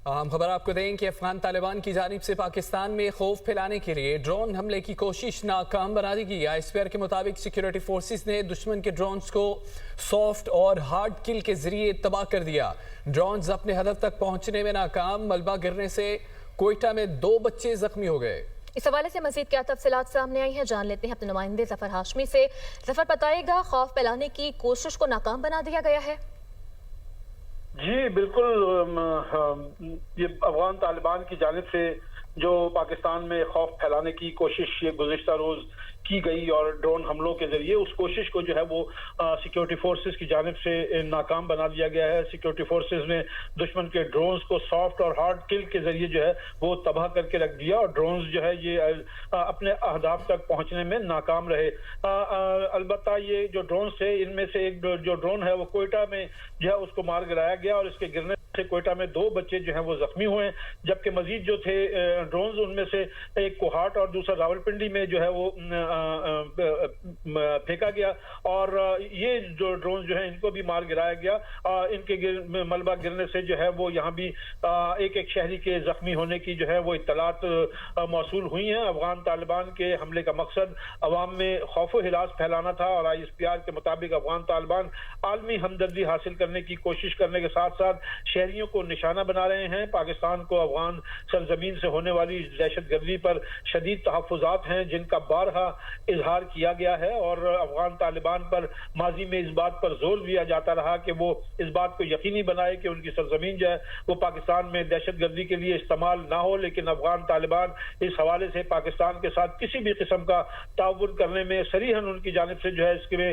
अहम खबर आपको दें कि अफगान तालिबान की जानिब से पाकिस्तान में खौफ फैलाने के लिए ड्रोन हमले की कोशिश नाकाम बना दी गई। आईएसपीआर के मुताबिक सिक्योरिटी फोर्सेस ने दुश्मन के ड्रोन्स को सॉफ्ट और हार्ड किल के जरिए तबाह कर दिया। ड्रोन्स अपने हदफ तक पहुंचने में नाकाम, मलबा गिरने से कोयटा में 2 बच्चे जख्मी हो गए। इस हवाले से मजीद क्या तफसीलात सामने आई है, जान लेते हैं अपने नुमाइंदे जफर हाशमी से। जफर, बताएगा खौफ फैलाने की कोशिश को नाकाम बना दिया गया है? जी बिल्कुल, ये अफगान तालिबान की जानिब से जो पाकिस्तान में खौफ फैलाने की कोशिश ये गुज़िश्ता रोज की गई और ड्रोन हमलों के जरिए उस कोशिश को जो है वो सिक्योरिटी फोर्सेस की जानिब से नाकाम बना दिया गया है। सिक्योरिटी फोर्सेस ने दुश्मन के ड्रोन्स को सॉफ्ट और हार्ड किल के जरिए जो है वो तबाह करके रख दिया और ड्रोन्स जो है ये अपने अहदाफ तक पहुंचने में नाकाम रहे। अलबत्ता ये जो ड्रोन्स थे इनमें से एक जो ड्रोन है वो कोयटा में जो है उसको मार गिराया गया और इसके गिरने से कोयटा में 2 बच्चे जो हैं वो जख्मी हुए, जबकि मजीद जो थे ड्रोन्स उनमें से एक कोहाट और दूसरा रावलपिंडी में जो है वो फेंका गया और ये जो ड्रोन जो है इनको भी मार गिराया गया। इनके मलबा गिरने से जो है वो यहाँ भी एक शहरी के जख्मी होने की जो है वो इत्तलात मौसूल हुई हैं। अफगान तालिबान के हमले का मकसद अवाम में खौफ हिरास फैलाना था और आईएसपीआर के मुताबिक अफगान तालिबान आलमी हमदर्दी हासिल करने की कोशिश करने के साथ साथ शहरियों को निशाना बना रहे हैं। पाकिस्तान को अफगान सरजमीन से होने वाली दहशतगर्दी पर शदीद तहफ़्फ़ुज़ात हैं जिनका बारहा इजहार किया गया है और अफगान तालिबान पर माजी में इस बात पर जोर दिया जाता रहा कि वो इस बात को यकीनी बनाए कि उनकी सरजमीन जो है वो पाकिस्तान में दहशतगर्दी के लिए इस्तेमाल ना हो। लेकिन अफगान तालिबान इस हवाले से पाकिस्तान के साथ किसी भी किस्म का ताउन करने में सरीहन उनकी जानिब से जो है इसके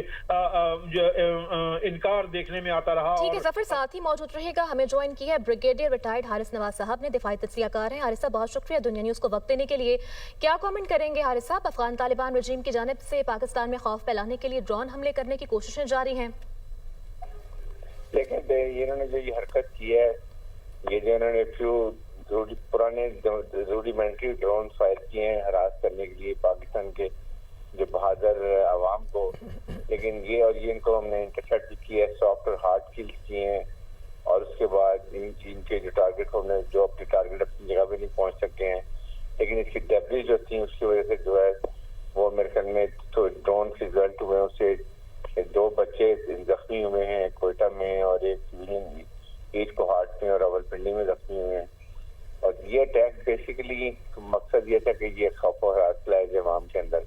इनकार देखने में आता रहा। ठीक है जफर, साथ ही मौजूद रहेगा। हमें ज्वाइन किया है ब्रिगेडियर रिटायर्ड हारिस नवाज साहब ने, दिफाई तज्ज़ियाकार हैं। हारिस साहब, बहुत शुक्रिया दुनिया न्यूज़ को वक्त देने के लिए। क्या कमेंट करेंगे हारिस साहब? अफगान तालिबान रजीम की जानिब से पाकिस्तान में खौफ फैलाने के लिए ड्रोन हमले करने की कोशिशें जारी हैं। लेकिन इन्होंने जो ये हरकत की है, ये जो इन्होंने पुराने रूडिमेंट्री ड्रोन फायर किए हैं हरास करने के लिए पाकिस्तान के जो बहादुर आवाम को, लेकिन ये इनको हमने इंटरसेप्ट किया है, सॉफ्ट और हार्ड किल किए हैं और उसके बाद इनके जो टारगेट को हमने जो अपनी टारगेट अपनी जगह पे नहीं पहुंच सकते हैं। लेकिन इसकी डेब्रिज जो थी उसकी वजह से जो है वो मेरे ख्याल में तो ड्रोन के रिजल्ट हुए, उससे 2 बच्चे जख्मी हुए हैं कोयटा में और एक सिविलियन ईद को हार्ट में और रावलपिंडी में जख्मी हुए हैं। और ये अटैक बेसिकली मकसद ये था कि ये खौफ और हरास फैलाए जाए अवाम के अंदर।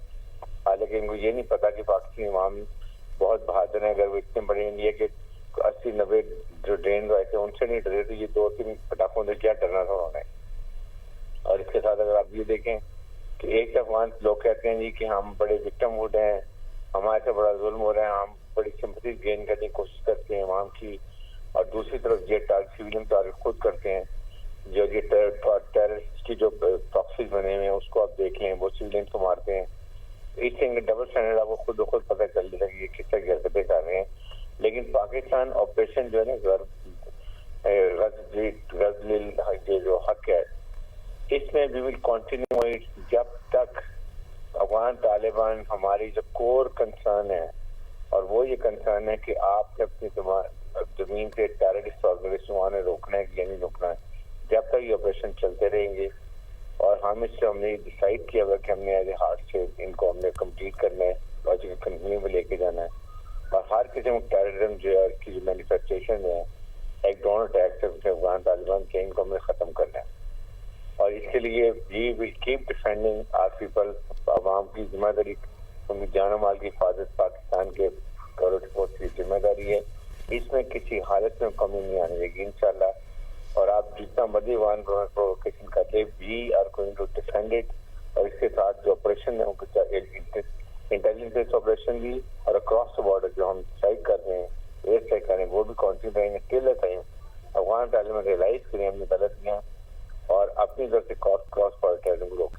हालांकि इनको ये नहीं पता कि पाकिस्तानी अवाम बहुत बहादुर है। अगर वो इतने बड़े लिए कि 80-90 जो ड्रेन आए थे उनसे नहीं डरे, तो ये 2-3 पटाखों से क्या डरना था उन्होंने। और इसके साथ अगर आप ये देखें कि एक अफगान लोग कहते हैं जी कि हम बड़े विक्टिमहुड हैं, हमारे से बड़ा जुल्म हो रहा है, हम बड़ी सिंपैथी गेन करने की कोशिश करते हैं अवाम की, और दूसरी तरफ ये सिविलियन टारगेट खुद करते हैं। जो ये टेररिस्ट की जो प्रॉक्सीज बने हुए हैं उसको आप देख लें, वो सिविलियन को मारते हैं। इससे डबल स्टैंडर्ड आपको खुद ब खुद पता चल जाता है कि ये किस तरह की हरकतें कर रहे हैं। लेकिन पाकिस्तान ऑपरेशन जो है ना जो हक है, इसमें वी विल कंटिन्यू जब तक अफगान तालिबान हमारी जो कोर कंसर्न है, और वो ये कंसर्न है कि आपने अपनी जमीन से टेररिस्ट ऑर्गेनाइजेशन रोकना है या नहीं रोकना है, जब तक ये ऑपरेशन चलते रहेंगे। और हमने डिसाइड किया हुआ कि हमने एज ए हार्ट से इनको हमने कंप्लीट करना है, लॉजिकल कंटिन्यू में लेके जाना है और हर किस्म का टेररिज्म जो है की जो मैन्युफैक्चरेशन है एक ड्रोन अटैक से अफगान तालिबान के, इनको हमने खत्म करना है। और इसके लिए we will keep defending our people. आवाम की जिम्मेदारी, उनकी जान माल की हिफाजत पाकिस्तान के सिक्योरिटी फोर्स की जिम्मेदारी है। इसमें किसी हालत में कमी नहीं आने देगी इंशाल्लाह। और आप जितना मर्जी वन प्रोवोकेशन कर ले, we are going to defend it. और इसके साथ जो ऑपरेशन है उनको इंटेलिजेंस ऑपरेशन भी और अक्रॉस द बॉर्डर जो हम स्ट्राइक कर रहे हैं, एयर स्ट्राइक कर रहे हैं, वो भी कंटिन्यू रहेंगे till the time Afghan Taliban realise करें अपनी गलतियां और अपनी तरफ से क्रॉस बॉर्डर टेररिज्म को रोकें।